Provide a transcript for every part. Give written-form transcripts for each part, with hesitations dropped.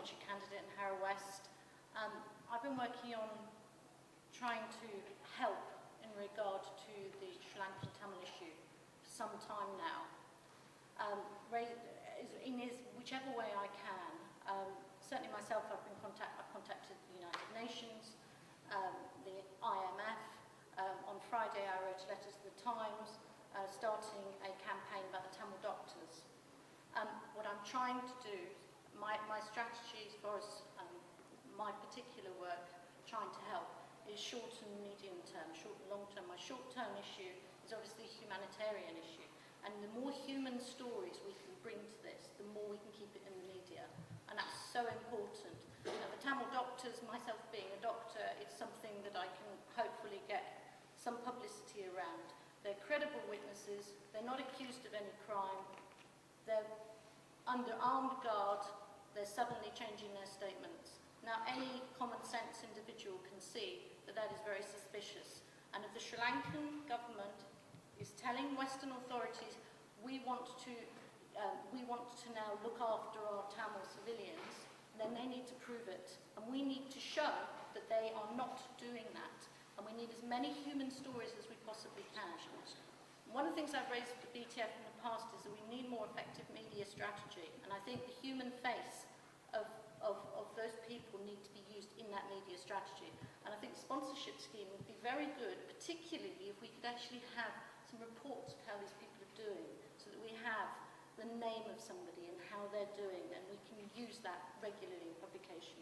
parliamentary candidate in Harrow West. I've been working on trying to help in regard to the Sri Lankan Tamil issue for some time now. In whichever way I can. Certainly myself, I've contacted the United Nations, the IMF. On Friday I wrote a letter to the Times starting a campaign about the Tamil doctors. What I'm trying to do, my strategy as far as my particular work trying to help is short and medium term, short and long term. My short term issue is obviously a humanitarian issue, and the more human stories we can bring to this, the more we can keep it in the media, and that's so important. The Tamil doctors, myself being a doctor, it's something that I can hopefully get some publicity around. They're credible witnesses, they're not accused of any crime, they're under armed guard, they're suddenly changing their statements. Now, any common sense individual can see that that is very suspicious. And if the Sri Lankan government is telling Western authorities, we want to now look after our Tamil civilians, then they need to prove it. And we need to show that they are not doing that. And we need as many human stories as we possibly can. One of the things I've raised with the BTF in the past is that we need more effective media strategy. And I think the human face of those people need to be used in that media strategy. And I think the sponsorship scheme would be very good, particularly if we could actually have some reports of how these people are doing, so that we have the name of somebody and how they're doing, and we can use that regularly in publication.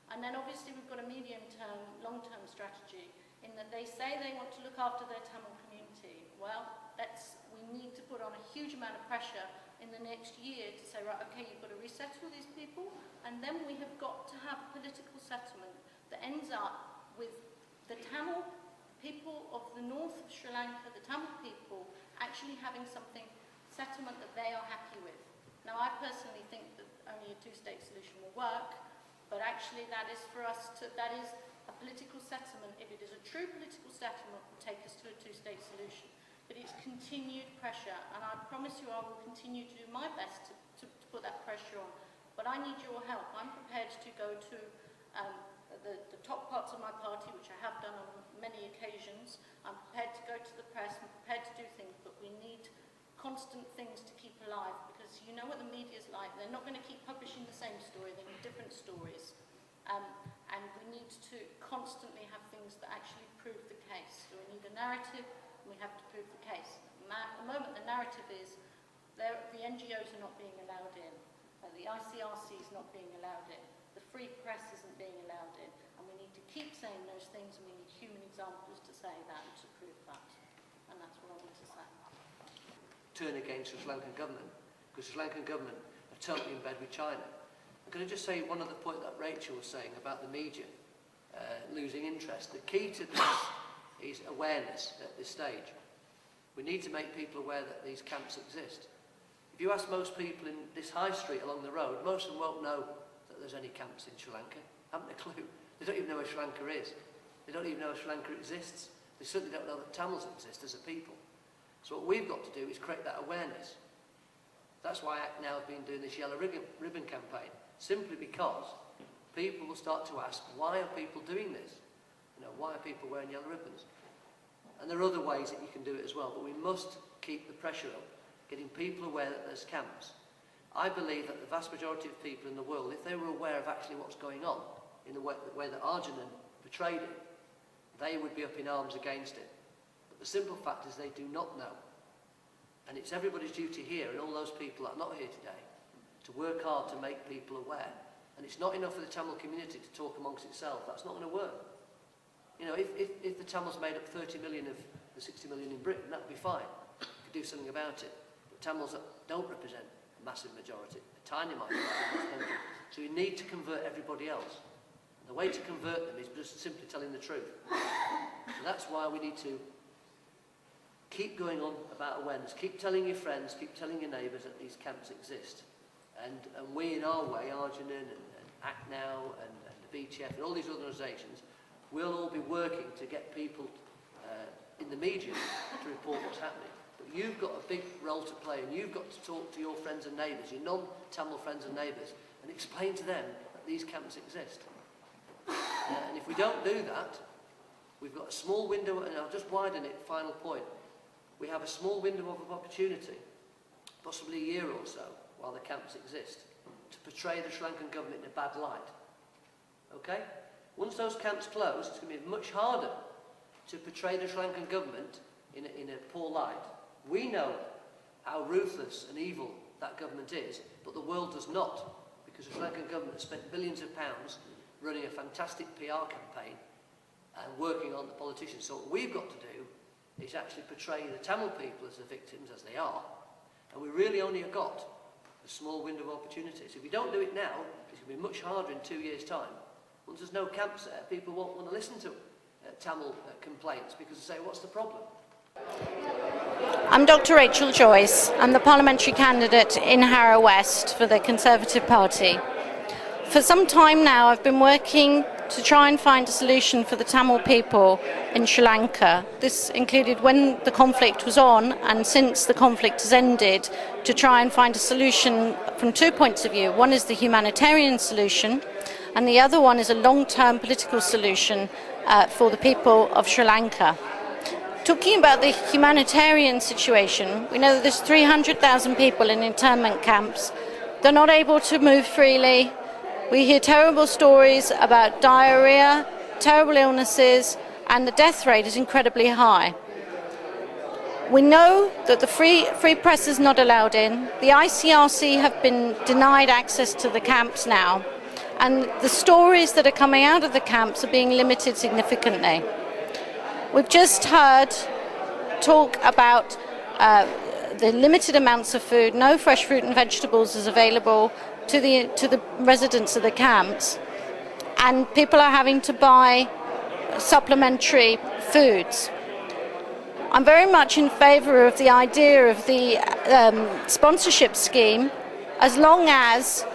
And then obviously we've got a medium-term, long-term strategy in that they say they want to look after their Tamil community. Well, we need to put on a huge amount of pressure in the next year to say, right, okay, you've got to resettle these people, and then we have got to have a political settlement that ends up with the Tamil people of the north of Sri Lanka, the Tamil people, actually having settlement that they are happy with. Now, I personally think that only a two-state solution will work, but actually that is a political settlement. If it is a true political settlement, will take us to a two-state solution. But it's continued pressure, and I promise you I will continue to do my best to put that pressure on. But I need your help. I'm prepared to go to the top parts of my party, which I have done on many occasions. I'm prepared to go to the press, I'm prepared to do things, but we need constant things to keep alive, because you know what the media's like. They're not going to keep publishing the same story, they need different stories. And we need to constantly have things that actually prove the case. So we need a narrative, and we have to prove the case. At the moment, the narrative is the NGOs are not being allowed in, the ICRC is not being allowed in, the free press isn't being allowed in, and we need to keep saying those things, and we need human examples to say that and to prove that. And that's what I want to say. Turn against the Sri Lankan government, because the Sri Lankan government are totally in bed with China. I'm going to just say one other point that Rachel was saying about the media losing interest. The key to this is awareness at this stage. We need to make people aware that these camps exist. If you ask most people in this high street along the road, most of them won't know that there's any camps in Sri Lanka. Haven't a clue. They don't even know where Sri Lanka is. They don't even know Sri Lanka exists. They certainly don't know that Tamils exist as a people. So what we've got to do is create that awareness. That's why ACT now have been doing this yellow ribbon campaign, simply because people will start to ask, why are people doing this? You know, why are people wearing yellow ribbons? And there are other ways that you can do it as well, but we must keep the pressure up, getting people aware that there's camps. I believe that the vast majority of people in the world, if they were aware of actually what's going on, in the way that Arjunan portrayed it, they would be up in arms against it. But the simple fact is they do not know. And it's everybody's duty here, and all those people that are not here today, to work hard to make people aware. And it's not enough for the Tamil community to talk amongst itself. That's not going to work. You know, if the Tamils made up 30 million of the 60 million in Britain, that would be fine. You could do something about it. But Tamils don't represent a massive majority, a tiny minority in this country. So you need to convert everybody else. And the way to convert them is just simply telling the truth. So that's why we need to keep going on about awareness. Keep telling your friends, keep telling your neighbours that these camps exist. And we in our way, Arjunan and ACT Now and the BTF and all these organisations, we'll all be working to get people in the media to report what's happening. But you've got a big role to play, and you've got to talk to your friends and neighbours, your non-Tamil friends and neighbours, and explain to them these camps exist. And if we don't do that, we've got a small window, and I'll just widen it, final point. We have a small window of opportunity, possibly a year or so, while the camps exist, to portray the Sri Lankan government in a bad light. Okay? Once those camps close, it's going to be much harder to portray the Sri Lankan government in a poor light. We know how ruthless and evil that government is, but the world does not, because the Sri Lankan government has spent billions of pounds running a fantastic PR campaign and working on the politicians. So what we've got to do is actually portray the Tamil people as the victims, as they are, and we really only have got a small window of opportunity. So if we don't do it now, it's going to be much harder in 2 years' time. Once there's no camps there, people won't want to listen to Tamil complaints, because they say, what's the problem? I'm Dr. Rachel Joyce. I'm the parliamentary candidate in Harrow West for the Conservative Party. For some time now, I've been working to try and find a solution for the Tamil people in Sri Lanka. This included when the conflict was on, and since the conflict has ended, to try and find a solution from 2 points of view. One is the humanitarian solution, and the other one is a long-term political solution for the people of Sri Lanka. Talking about the humanitarian situation, we know that there's 300,000 people in internment camps. They're not able to move freely. We hear terrible stories about diarrhea, terrible illnesses, and the death rate is incredibly high. We know that the free press is not allowed in. The ICRC have been denied access to the camps now, and the stories that are coming out of the camps are being limited significantly. We've just heard talk about the limited amounts of food. No fresh fruit and vegetables is available to the residents of the camps, and people are having to buy supplementary foods. I'm very much in favour of the idea of the sponsorship scheme, as long as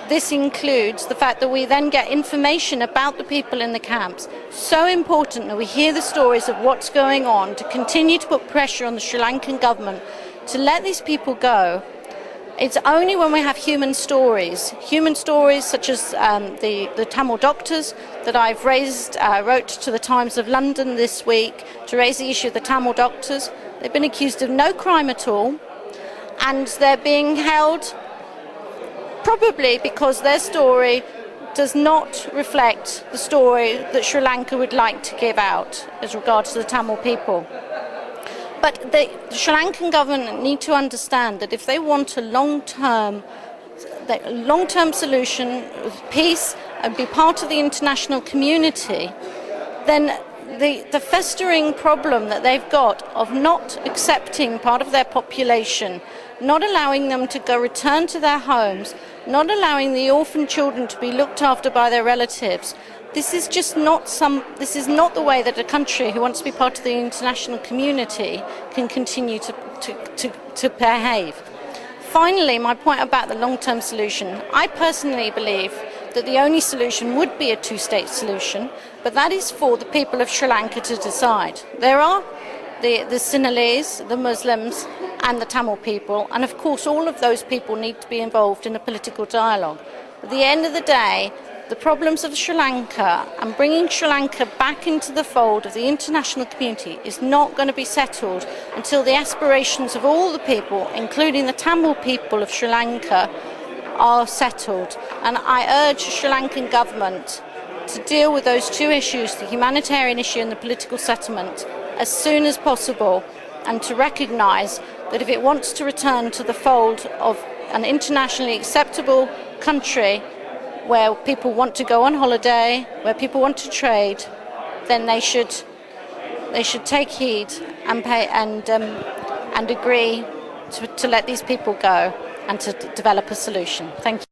this includes the fact that we then get information about the people in the camps. So important that we hear the stories of what's going on, to continue to put pressure on the Sri Lankan government to let these people go. It's only when we have human stories such as the Tamil doctors that I've wrote to the Times of London this week to raise the issue of the Tamil doctors. They've been accused of no crime at all, and they're being held probably because their story does not reflect the story that Sri Lanka would like to give out as regards to the Tamil people. But the Sri Lankan government need to understand that if they want a long-term solution with peace and be part of the international community, then the festering problem that they've got of not accepting part of their population, not allowing them to go return to their homes, not allowing the orphan children to be looked after by their relatives, this is not the way that a country who wants to be part of the international community can continue to behave. Finally, my point about the long-term solution. I personally believe that the only solution would be a two-state solution, but that is for the people of Sri Lanka to decide. There are the Sinhalese, the Muslims, and the Tamil people, and of course all of those people need to be involved in a political dialogue. At the end of the day, the problems of Sri Lanka and bringing Sri Lanka back into the fold of the international community is not going to be settled until the aspirations of all the people, including the Tamil people of Sri Lanka, are settled. And I urge the Sri Lankan government to deal with those two issues, the humanitarian issue and the political settlement, as soon as possible, and to recognise that if it wants to return to the fold of an internationally acceptable country where people want to go on holiday, where people want to trade, then they should take heed and pay and agree to let these people go and to develop a solution. Thank you.